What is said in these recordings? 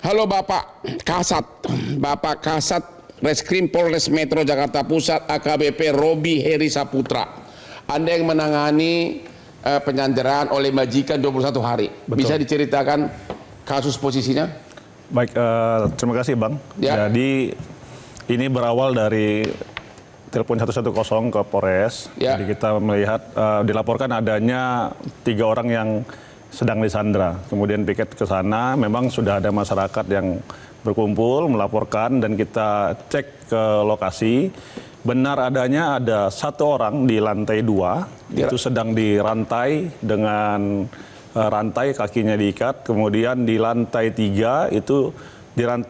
Halo Bapak Kasat Reskrim Polres Metro Jakarta Pusat AKBP Robi Heri Saputra. Anda yang menangani penyanderaan oleh majikan 21 hari. Betul. Bisa diceritakan kasus posisinya? Baik, terima kasih Bang. Ya. Jadi ini berawal dari telepon 110 ke Polres. Ya. Jadi kita melihat dilaporkan adanya 3 orang yang sedang disandra. Kemudian piket ke sana, memang sudah ada masyarakat yang berkumpul melaporkan dan kita cek ke lokasi. Benar adanya ada 1 orang di lantai 2 itu sedang dirantai dengan rantai, kakinya diikat. Kemudian di lantai 3 itu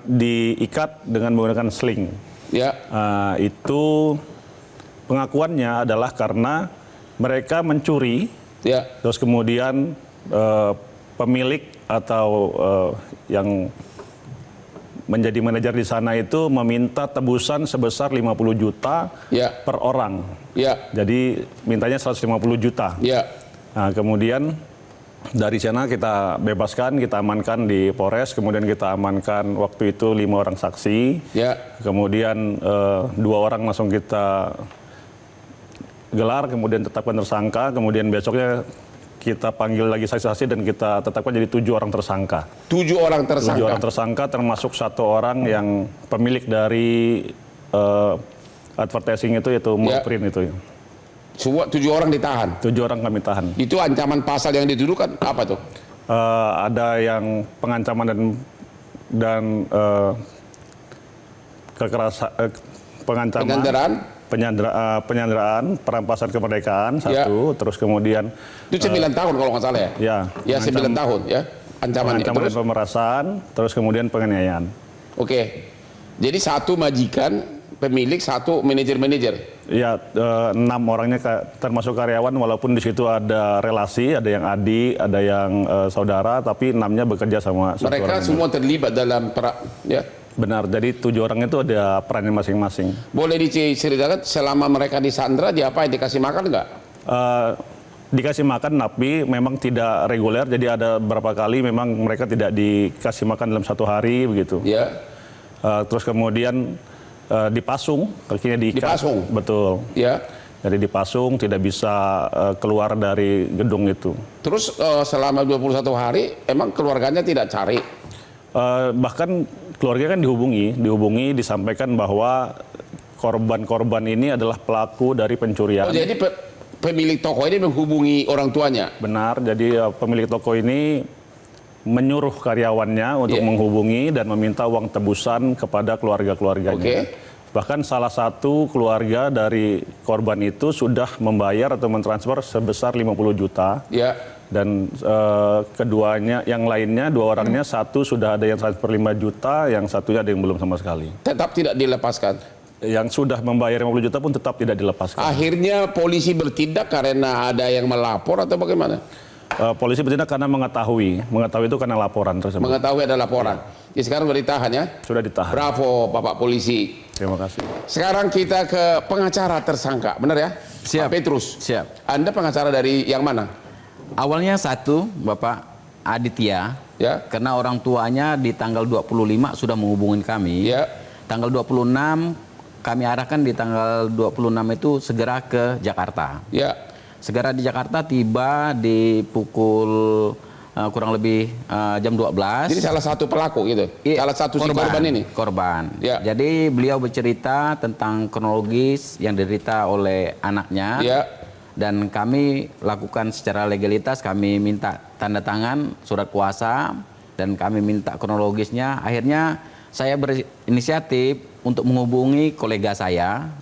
diikat dengan menggunakan sling. Ya. Itu pengakuannya adalah karena mereka mencuri. Ya. Terus kemudian pemilik atau yang menjadi manajer di sana itu meminta tebusan sebesar 50 juta Ya. per orang. Ya. Jadi mintanya 150 juta. Ya. Nah, kemudian dari sana kita bebaskan, kita amankan di Polres, kemudian kita amankan waktu itu 5 orang saksi. Ya. Kemudian 2 orang langsung kita gelar, kemudian tetapkan tersangka, kemudian besoknya kita panggil lagi saksi-saksi dan kita tetapkan jadi 7 orang tersangka. 7 orang tersangka? 7 orang tersangka termasuk 1 orang yang pemilik dari advertising itu, yaitu Murprint itu. Semua 7 orang ditahan? 7 orang kami tahan. Itu ancaman pasal yang dituduhkan apa tuh? Ada yang pengancaman dan kekerasan, pengancaman. Penyanderaan, perampasan kemerdekaan 1, terus kemudian itu 9 tahun kalau nggak salah ya? Ya 9 tahun ya ancamannya. Ancaman dan pemerasan, terus kemudian penganiayaan. Oke, jadi 1 majikan, pemilik, 1 manajer. Ya, 6 orangnya termasuk karyawan, walaupun di situ ada relasi, ada yang adik, ada yang saudara, tapi 6-nya bekerja sama. Mereka semua terlibat dalam ya. Benar, jadi 7 orang itu ada perannya masing-masing. Boleh diceritakan selama mereka disandra, diapain, dikasih makan nggak? Dikasih makan, tapi memang tidak reguler, jadi ada beberapa kali memang mereka tidak dikasih makan dalam 1 hari, begitu. Ya. Terus kemudian dipasung, kakinya diikat. Dipasung? Betul. Ya. Jadi dipasung, tidak bisa keluar dari gedung itu. Terus selama 21 hari, emang keluarganya tidak cari? Bahkan keluarga kan dihubungi, disampaikan bahwa korban-korban ini adalah pelaku dari pencurian. Oh, jadi pemilik toko ini menghubungi orang tuanya? Benar, jadi pemilik toko ini menyuruh karyawannya untuk menghubungi dan meminta uang tebusan kepada keluarga-keluarganya. Okay. Bahkan salah satu keluarga dari korban itu sudah membayar atau mentransfer sebesar 50 juta. Ya. Dan keduanya, yang lainnya 2 orangnya, 1 sudah ada yang transfer 5 juta, yang satunya ada yang belum sama sekali. Tetap tidak dilepaskan? Yang sudah membayar 50 juta pun tetap tidak dilepaskan. Akhirnya polisi bertindak karena ada yang melapor atau bagaimana? Polisi bertindak karena mengetahui itu karena laporan tersebut. Mengetahui ada laporan. Ya, sekarang sudah ditahan ya? Sudah ditahan. Bravo Bapak Polisi. Terima kasih. Sekarang kita ke pengacara tersangka, benar ya? Siap. Pak Petrus. Siap. Anda pengacara dari yang mana? Awalnya 1, Bapak Aditya, ya. Karena orang tuanya di tanggal 25 sudah menghubungi kami. Ya. Tanggal 26 kami arahkan di tanggal 26 itu segera ke Jakarta. Ya. Segera di Jakarta, tiba di pukul kurang lebih jam 12. Jadi salah satu pelaku gitu? Iya, salah satu korban ini? Korban. Ya. Jadi beliau bercerita tentang kronologis yang diderita oleh anaknya. Ya. Dan kami lakukan secara legalitas, kami minta tanda tangan surat kuasa dan kami minta kronologisnya. Akhirnya saya berinisiatif untuk menghubungi kolega saya,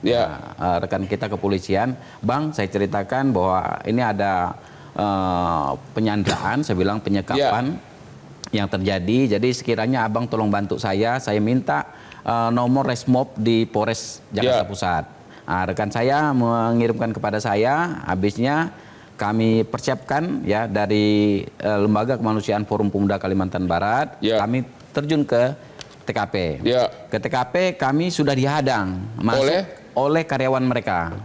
rekan kita kepolisian. Bang, saya ceritakan bahwa ini ada penyanderaan, saya bilang penyekapan yang terjadi. Jadi sekiranya abang tolong bantu saya minta nomor Resmob di Polres Jakarta Pusat. Nah, rekan saya mengirimkan kepada saya, habisnya kami persiapkan ya dari Lembaga Kemanusiaan Forum Pemuda Kalimantan Barat, kami terjun ke TKP. Ke TKP kami sudah dihadang oleh karyawan mereka.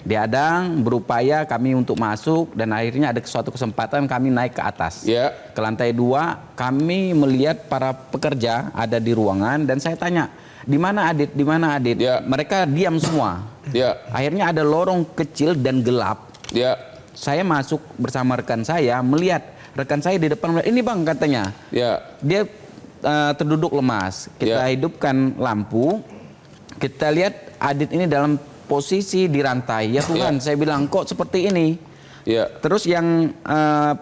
Diadang berupaya kami untuk masuk dan akhirnya ada suatu kesempatan kami naik ke atas. Ya. Ke lantai 2 kami melihat para pekerja ada di ruangan dan saya tanya, di mana Adit? Di mana Adit? Ya. Mereka diam semua. Ya. Akhirnya ada lorong kecil dan gelap. Ya. Saya masuk bersama rekan saya melihat rekan saya di depan, ini bang katanya. Ya. Dia terduduk lemas. Kita Ya. hidupkan lampu. Kita lihat Adit ini dalam posisi dirantai. Ya Tuhan, saya bilang kok seperti ini. Ya. Terus yang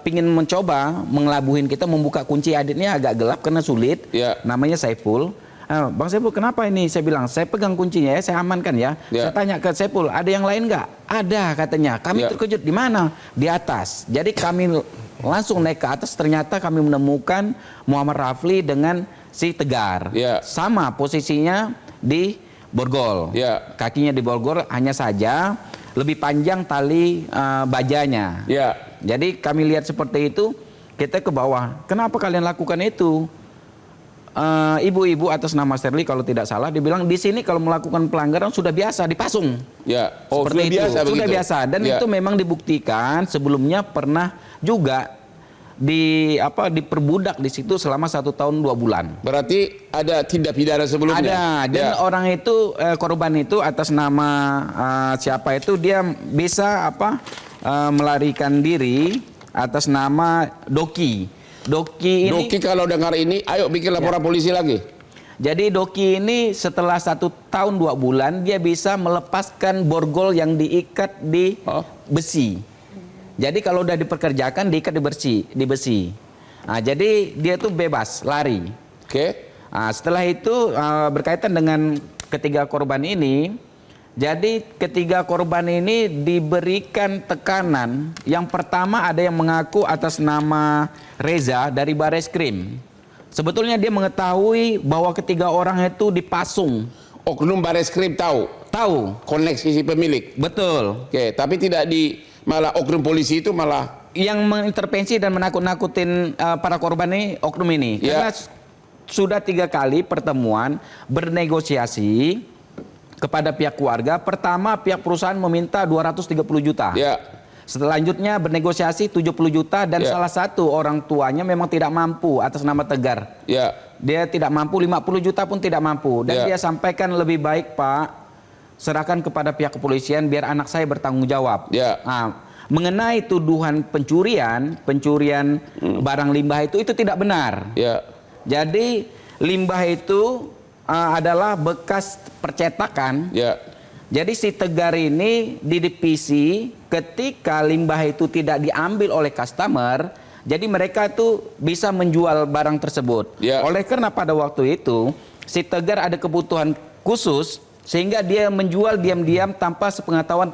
pingin mencoba mengelabuhin kita membuka kunci Aditnya agak gelap karena sulit. Ya. Namanya Saiful. Bang Saiful kenapa ini? Saya bilang saya pegang kuncinya ya, saya amankan ya. Ya. Saya tanya ke Saiful, ada yang lain nggak? Ada katanya. Kami Ya. terkejut, di mana? Di atas. Jadi kami langsung naik ke atas. Ternyata kami menemukan Muhammad Rafli dengan si Tegar. Ya. Sama posisinya di borgol. Ya. Kakinya di borgol, hanya saja lebih panjang tali bajanya. Ya. Jadi kami lihat seperti itu, kita ke bawah. Kenapa kalian lakukan itu? Ibu-ibu atas nama Sterling kalau tidak salah, dibilang di sini kalau melakukan pelanggaran sudah biasa dipasung. Ya. Oh, Seperti sudah itu. biasa Sudah begitu? biasa dan Ya. itu memang dibuktikan sebelumnya pernah juga diperbudak di situ selama 1 tahun 2 bulan. Berarti ada tindak pidana sebelumnya? Ada dan Ya. orang itu korban itu atas nama siapa itu dia bisa melarikan diri atas nama Doki. Doki ini. Doki kalau dengar ini, ayo bikin laporan polisi lagi. Jadi Doki ini setelah 1 tahun 2 bulan dia bisa melepaskan borgol yang diikat di besi. Jadi kalau udah dipekerjakan diikat di besi. Nah, jadi dia tuh bebas lari. Oke. Nah, setelah itu berkaitan dengan ketiga korban ini, jadi ketiga korban ini diberikan tekanan. Yang pertama ada yang mengaku atas nama Reza dari Bareskrim. Sebetulnya dia mengetahui bahwa ketiga orang itu dipasung. Oknum Bareskrim tahu koneksi si pemilik. Betul. Oke, tapi tidak malah oknum polisi itu malah Yang mengintervensi dan menakut-nakutin para korban ini oknum ini. Ya. Karena sudah 3 kali pertemuan bernegosiasi kepada pihak keluarga. Pertama pihak perusahaan meminta 230 juta. ya. Selanjutnya bernegosiasi 70 juta dan Ya. salah satu orang tuanya memang tidak mampu atas nama Tegar. Ya. Dia tidak mampu, 50 juta pun tidak mampu. Dan Ya. dia sampaikan lebih baik Pak, serahkan kepada pihak kepolisian biar anak saya bertanggung jawab. Ya. Nah, mengenai tuduhan pencurian barang limbah itu tidak benar. Ya. Jadi limbah itu adalah bekas percetakan. Ya. Jadi si Tegar ini di divisi ketika limbah itu tidak diambil oleh customer, jadi mereka itu bisa menjual barang tersebut. Ya. Oleh karena pada waktu itu si Tegar ada kebutuhan khusus sehingga dia menjual diam-diam tanpa sepengetahuan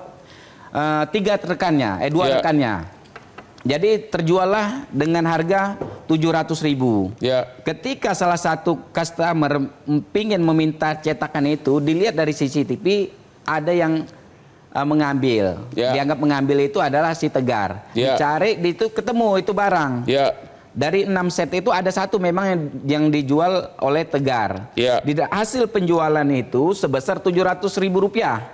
2 Ya. rekannya. Jadi terjuallah dengan harga 700.000. Ya. Ketika salah satu customer pingin meminta cetakan itu, dilihat dari CCTV ada yang mengambil. Ya. Dianggap mengambil itu adalah si Tegar. Ya. Dicari itu ketemu itu barang. Ya. Dari 6 set itu ada 1 memang yang dijual oleh Tegar. Ya. Di hasil penjualan itu sebesar 700.000 rupiah.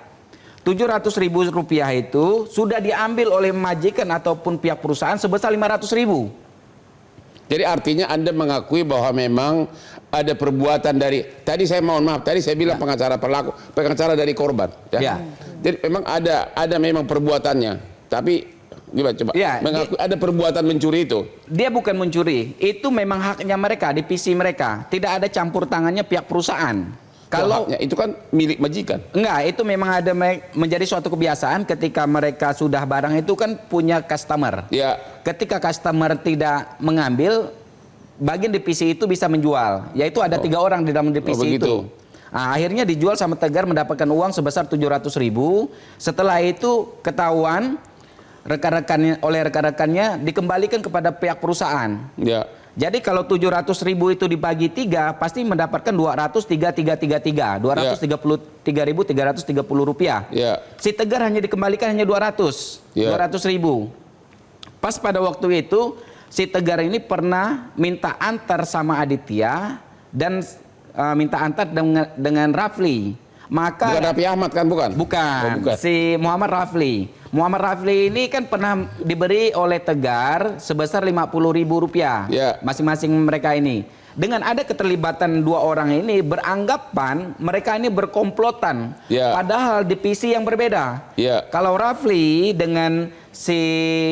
700.000 rupiah itu sudah diambil oleh majikan ataupun pihak perusahaan sebesar 500.000. Jadi artinya Anda mengakui bahwa memang ada perbuatan dari, tadi saya mohon maaf, tadi saya bilang pengacara dari korban. Ya. Jadi memang ada memang perbuatannya. Tapi gimana coba? Ya, Mengakui ada perbuatan mencuri itu. Dia bukan mencuri, itu memang haknya mereka, divisi mereka. Tidak ada campur tangannya pihak perusahaan. Kalau Haknya itu kan milik majikan. enggak, itu memang ada menjadi suatu kebiasaan ketika mereka sudah barang itu kan punya customer. Ya. Ketika customer tidak mengambil, bagian divisi itu bisa menjual. Yaitu ada 3 orang di dalam divisi itu. begitu. Nah, akhirnya dijual sama Tegar mendapatkan uang sebesar 700.000. Setelah itu ketahuan oleh rekan-rekannya dikembalikan kepada pihak perusahaan. Ya. Jadi kalau 700.000 itu dibagi 3 pasti mendapatkan 233.333, 233.330 rupiah. Ya. Si Tegar hanya dikembalikan hanya 200, Ya. 200.000. Pas pada waktu itu si Tegar ini pernah minta antar sama Aditya dan minta antar dengan Rafli. Maka Bukan Raffi Ahmad kan, bukan? Bukan. Oh, bukan. Si Muhammad Rafli. Muhammad Rafli ini kan pernah diberi oleh Tegar sebesar Rp50.000. Ya. Masing-masing mereka ini. Dengan ada keterlibatan dua orang ini, beranggapan mereka ini berkomplotan. Ya. Padahal divisi yang berbeda. Ya. Kalau Rafli dengan si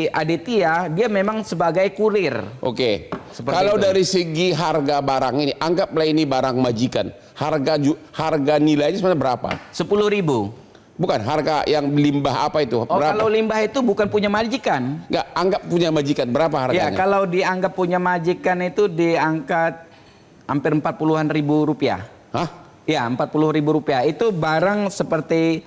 Aditya, dia memang sebagai kurir. Oke. Seperti Kalau itu. dari segi harga barang ini, anggaplah ini barang majikan. Harga nilainya sebenarnya berapa? 10.000. Bukan harga yang limbah apa itu? Oh, Berapa? kalau limbah itu bukan punya majikan. Nggak, anggap punya majikan berapa harganya? Ya, kalau dianggap punya majikan itu diangkat hampir 40-an ribu rupiah. Hah? Ya, 40.000 rupiah. Itu barang seperti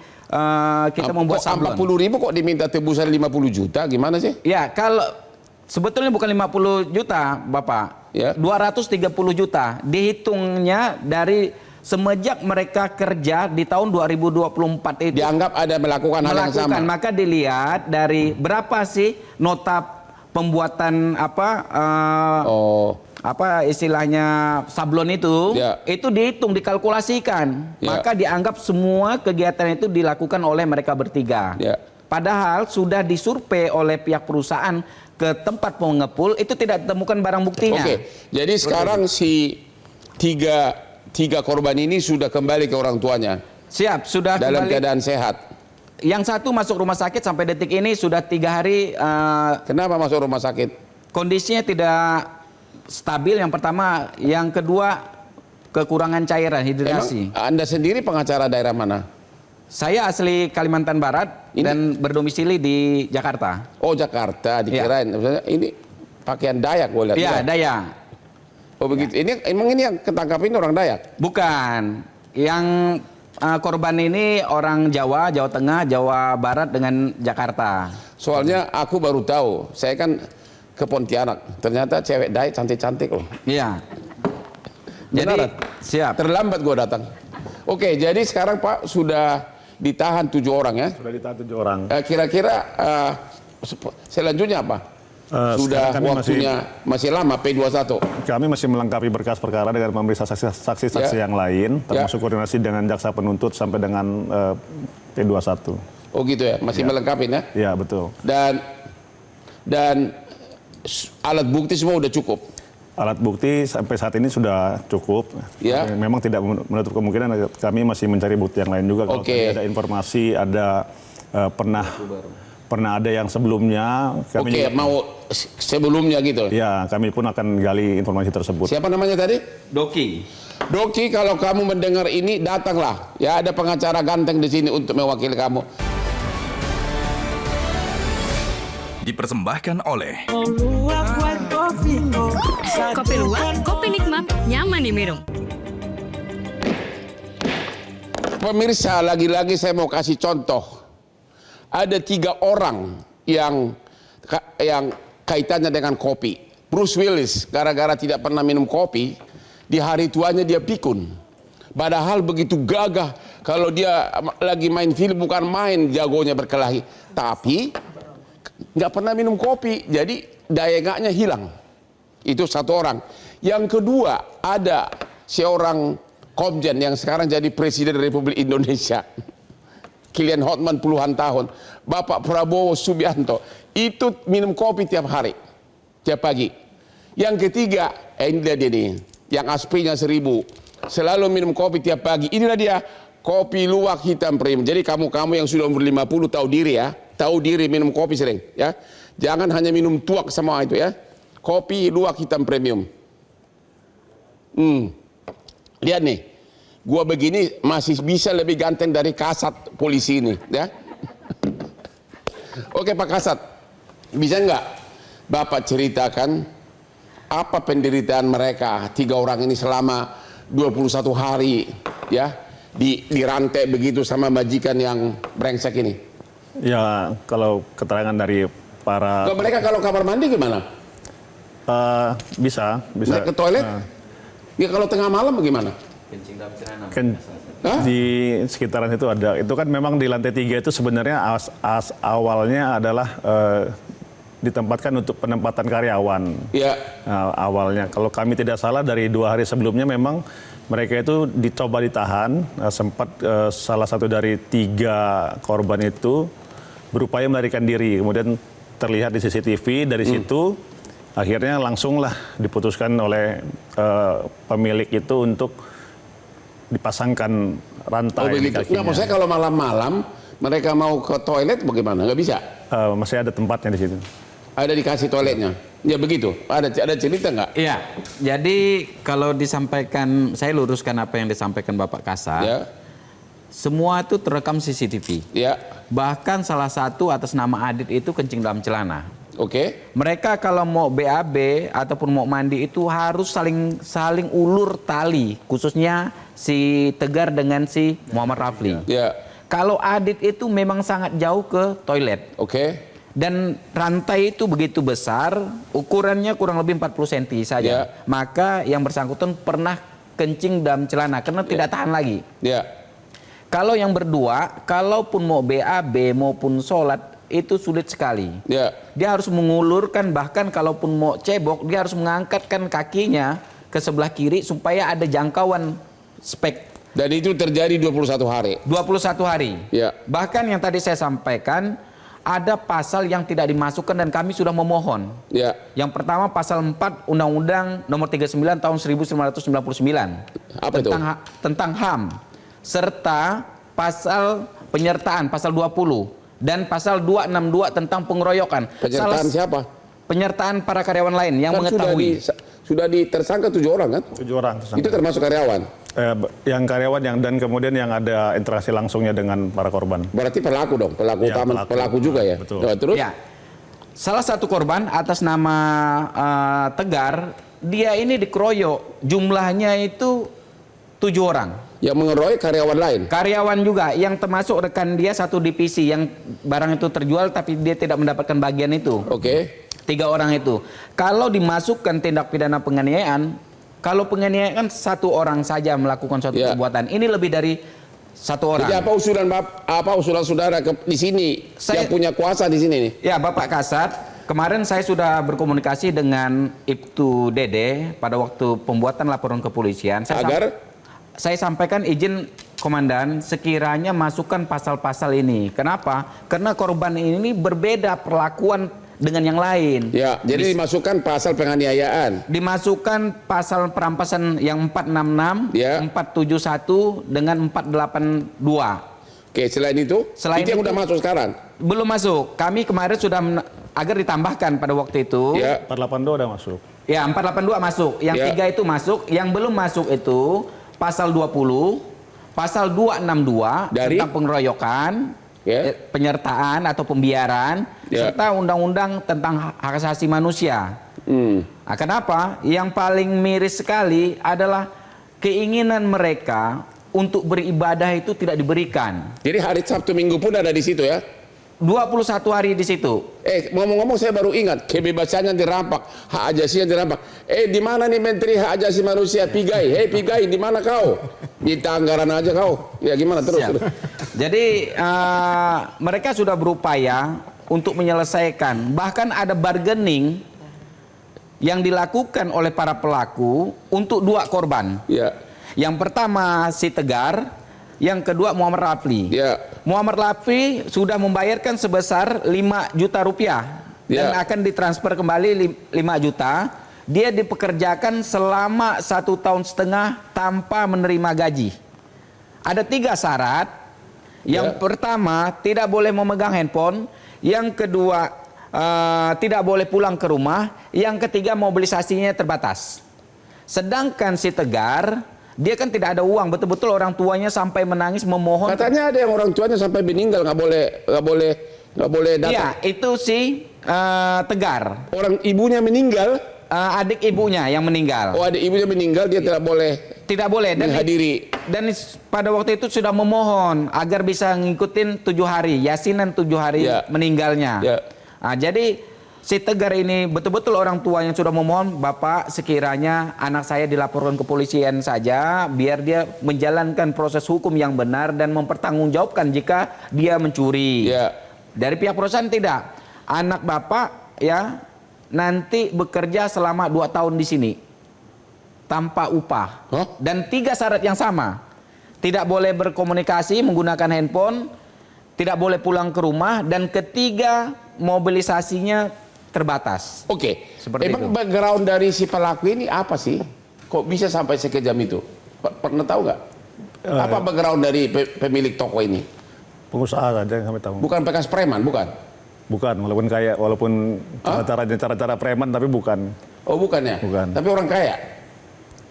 kita membuat kok sablon. 40.000 kok diminta tebusan 50 juta? Gimana sih? Ya, kalau sebetulnya bukan 50 juta, Bapak. Ya. 230 juta. Dihitungnya dari semenjak mereka kerja di tahun 2024 itu. Dianggap ada melakukan hal yang sama. Maka dilihat dari berapa sih nota pembuatan apa istilahnya sablon itu, Ya. itu dihitung, dikalkulasikan. Ya. Maka dianggap semua kegiatan itu dilakukan oleh mereka bertiga. Ya. Padahal sudah disurvei oleh pihak perusahaan ke tempat pengepul, itu tidak ditemukan barang buktinya. Oke, jadi sekarang si tiga korban ini sudah kembali ke orang tuanya Siap, sudah dalam kembali. keadaan sehat. Yang satu masuk rumah sakit sampai detik ini sudah 3 hari Kenapa masuk rumah sakit? kondisinya tidak stabil. Yang pertama, yang kedua kekurangan cairan hidrasi. Emang Anda sendiri pengacara daerah mana? Saya asli Kalimantan Barat dan berdomisili di Jakarta. Oh, Jakarta, dikirain. Maksudnya ini pakaian Dayak gue lihat. Iya, Dayak. Oh begitu. Emang ini yang ketangkap ini orang Dayak? Bukan. Yang korban ini orang Jawa, Jawa Tengah, Jawa Barat dengan Jakarta. Soalnya aku baru tahu. Saya kan ke Pontianak. Ternyata cewek Dayak cantik-cantik loh. Iya. Jadi Benar? siap. Terlambat gue datang. Oke, jadi sekarang Pak sudah ditahan 7 orang ya. Sudah ditahan 7 orang. Kira-kira selanjutnya apa? Sudah sekarang kami waktunya masih lama P21. Kami masih melengkapi berkas perkara dengan memeriksa saksi-saksi Ya. yang lain, termasuk koordinasi dengan jaksa penuntut sampai dengan P21. Oh gitu ya, masih melengkapi ya. Ya, betul. Dan alat bukti semua udah cukup. Alat bukti sampai saat ini sudah cukup. Ya. Memang tidak menutup kemungkinan kami masih mencari bukti yang lain juga. Kalau Oke. tadi ada informasi, ada pernah ada yang sebelumnya. Kami Oke, juga- mau sebelumnya gitu. Ya, kami pun akan gali informasi tersebut. Siapa namanya tadi? Doki. Doki, kalau kamu mendengar ini datanglah. Ya, ada pengacara ganteng di sini untuk mewakili kamu. Dipersembahkan oleh Kopi luwak, kopi nikmat, nyaman diminum. Pemirsa, lagi-lagi saya mau kasih contoh. Ada 3 orang yang kaitannya dengan kopi. Bruce Willis, gara-gara tidak pernah minum kopi, di hari tuanya dia pikun. Padahal begitu gagah, kalau dia lagi main film bukan main jagonya berkelahi. Tapi nggak pernah minum kopi, jadi daya ingatnya hilang. Itu satu orang. Yang kedua, ada seorang komjen yang sekarang jadi Presiden Republik Indonesia. Kilian Hotman puluhan tahun. Bapak Prabowo Subianto. Itu minum kopi tiap hari. Tiap pagi. Yang ketiga, ini dia nih. Yang aspinya 1000. Selalu minum kopi tiap pagi. Inilah dia. Kopi luwak hitam premium. Jadi kamu-kamu yang sudah umur 50 tahu diri ya. Tahu diri minum kopi sering. Ya. Jangan hanya minum tuak sama itu ya. Kopi luwak hitam premium. Lihat nih. Gua begini masih bisa lebih ganteng dari Kasat polisi ini, ya. Oke Pak Kasat, bisa nggak Bapak ceritakan apa penderitaan mereka 3 orang ini selama 21 hari, ya, dirantai begitu sama majikan yang brengsek ini? Ya, kalau keterangan dari para Mereka kalau kamar mandi gimana? bisa. Naik ke toilet? Ya kalau tengah malam bagaimana? Kan Hah? di sekitaran itu ada. Itu kan memang di lantai 3 itu sebenarnya awalnya adalah ditempatkan untuk penempatan karyawan. Ya. Awalnya, kalau kami tidak salah dari 2 hari sebelumnya memang mereka itu dicoba ditahan, sempat salah satu dari 3 korban itu berupaya melarikan diri, kemudian terlihat di CCTV. Dari situ akhirnya langsunglah diputuskan oleh pemilik itu untuk dipasangkan rantai. Oh begitu. Nggak, maksud saya kalau malam-malam mereka mau ke toilet bagaimana? Nggak bisa? Masih ada tempatnya di situ. Ada dikasih toiletnya? Ya begitu. Ada cerita nggak? Iya, jadi kalau disampaikan, saya luruskan apa yang disampaikan Bapak Kasat. Ya. Semua itu terekam CCTV. Ya. Bahkan salah satu atas nama Adit itu kencing dalam celana. Oke. Mereka kalau mau BAB ataupun mau mandi itu harus saling ulur tali, khususnya si Tegar dengan si Muhammad Rafli. Ya. Kalau Adit itu memang sangat jauh ke toilet. Oke. Dan rantai itu begitu besar, ukurannya kurang lebih 40 cm saja. Ya. Maka yang bersangkutan pernah kencing dalam celana karena tidak tahan lagi. Ya. Kalau yang berdua, kalaupun mau BAB maupun sholat, itu sulit sekali. Ya. Dia harus mengulurkan, bahkan kalaupun mau cebok, dia harus mengangkatkan kakinya ke sebelah kiri supaya ada jangkauan spek. Dan itu terjadi 21 hari. 21 hari. Ya. Bahkan yang tadi saya sampaikan, ada pasal yang tidak dimasukkan dan kami sudah memohon. Ya. Yang pertama pasal 4 Undang-Undang Nomor 39 Tahun 1999 Apa itu? tentang HAM, serta pasal penyertaan pasal 20 dan pasal 262 tentang pengeroyokan. Penyertaan siapa? Penyertaan para karyawan lain yang Kan mengetahui. sudah ditersangka 7 orang kan? 7 orang tersangka. Itu termasuk karyawan. Yang karyawan dan kemudian yang ada interaksi langsungnya dengan para korban. Berarti pelaku dong, pelaku Ya, utama, pelaku juga ya. Betul. Nah, terus? Ya. Salah satu korban atas nama Tegar, dia ini dikeroyok. Jumlahnya itu 7 orang. Yang mengeroyok karyawan lain. Karyawan juga yang termasuk rekan dia satu divisi yang barang itu terjual tapi dia tidak mendapatkan bagian itu. Oke. 3 orang itu. Kalau dimasukkan tindak pidana penganiayaan, kalau penganiayaan 1 orang saja melakukan suatu Ya. perbuatan, ini lebih dari 1 orang. Jadi apa usulan saudara di sini yang punya kuasa di sini nih? Ya, Bapak Kasat, kemarin saya sudah berkomunikasi dengan Ibtu Dede pada waktu pembuatan laporan kepolisian. Saya sampaikan izin Komandan sekiranya masukkan pasal-pasal ini. Kenapa? Karena korban ini berbeda perlakuan dengan yang lain. Ya, jadi dimasukkan pasal penganiayaan. Dimasukkan pasal perampasan yang 466, Ya. 471 dengan 482. Oke, selain itu? Selain itu yang itu- udah masuk sekarang. Belum masuk. Kami kemarin sudah agar ditambahkan pada waktu itu. Ya. 482 udah masuk. Ya, 482 masuk. Yang Ya. 3 itu masuk. Yang belum masuk itu pasal 20, pasal 262 Dari? tentang pengeroyokan, Ya. penyertaan atau pembiaran, Ya. serta undang-undang tentang hak asasi manusia. Nah, kenapa? Yang paling miris sekali adalah keinginan mereka untuk beribadah itu tidak diberikan. Jadi hari Sabtu Minggu pun ada di situ ya. 21 hari di situ. Ngomong-ngomong saya baru ingat kebebasannya dirampak, hak ajasinya dirampak. Di mana nih Menteri Hak Ajasi Manusia Pigai? Pigai, di mana kau? Minta anggaran aja kau. Ya gimana terus? Siap. Jadi mereka sudah berupaya untuk menyelesaikan. Bahkan ada bargaining yang dilakukan oleh para pelaku untuk 2 korban. Ya. Yang pertama si Tegar, yang kedua Muhammad Rafli. Ya. Muhammad Rafli sudah membayarkan sebesar 5 juta rupiah dan Ya. akan ditransfer kembali 5 juta. Dia dipekerjakan selama 1,5 tahun tanpa menerima gaji. Ada 3 syarat. Yang pertama, tidak boleh memegang handphone. Yang kedua, tidak boleh pulang ke rumah. Yang ketiga, mobilisasinya terbatas. Sedangkan si Tegar, dia kan tidak ada uang. Betul-betul orang tuanya sampai menangis memohon. Katanya ada yang orang tuanya sampai meninggal nggak boleh datang. Iya, itu si Tegar. Orang ibunya meninggal. Adik ibunya yang meninggal. Oh, adik ibunya meninggal, dia tidak boleh Tidak boleh. menghadiri. Dan pada waktu itu sudah memohon agar bisa ngikutin 7 hari, yasinan 7 hari Ya. meninggalnya. Ya. Nah, jadi si Tegar ini betul-betul orang tua yang sudah memohon, Bapak sekiranya anak saya dilaporkan ke kepolisian saja, biar dia menjalankan proses hukum yang benar dan mempertanggungjawabkan jika dia mencuri. Ya. Dari pihak perusahaan tidak. Anak Bapak ya nanti bekerja selama 2 tahun di sini tanpa upah. Hah? Dan 3 syarat yang sama. Tidak boleh berkomunikasi menggunakan handphone, tidak boleh pulang ke rumah, dan ketiga mobilisasinya terbatas. Oke, Seperti emang itu. background dari si pelaku ini apa sih? Kok bisa sampai sekejam itu? Pernah tahu nggak? Apa background dari pemilik toko ini? Pengusaha saja yang kami tahu. Bukan bekas preman, bukan? Bukan, walaupun cara-cara preman tapi bukan. Oh bukan ya? Bukan. Tapi orang kaya?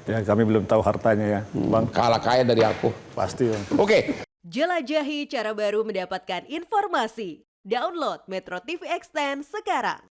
Ya kami belum tahu hartanya ya, Bang. Kalah kaya dari aku. Pasti, Bang. Oke, Jelajahi cara baru mendapatkan informasi. Download Metro TV Extend sekarang.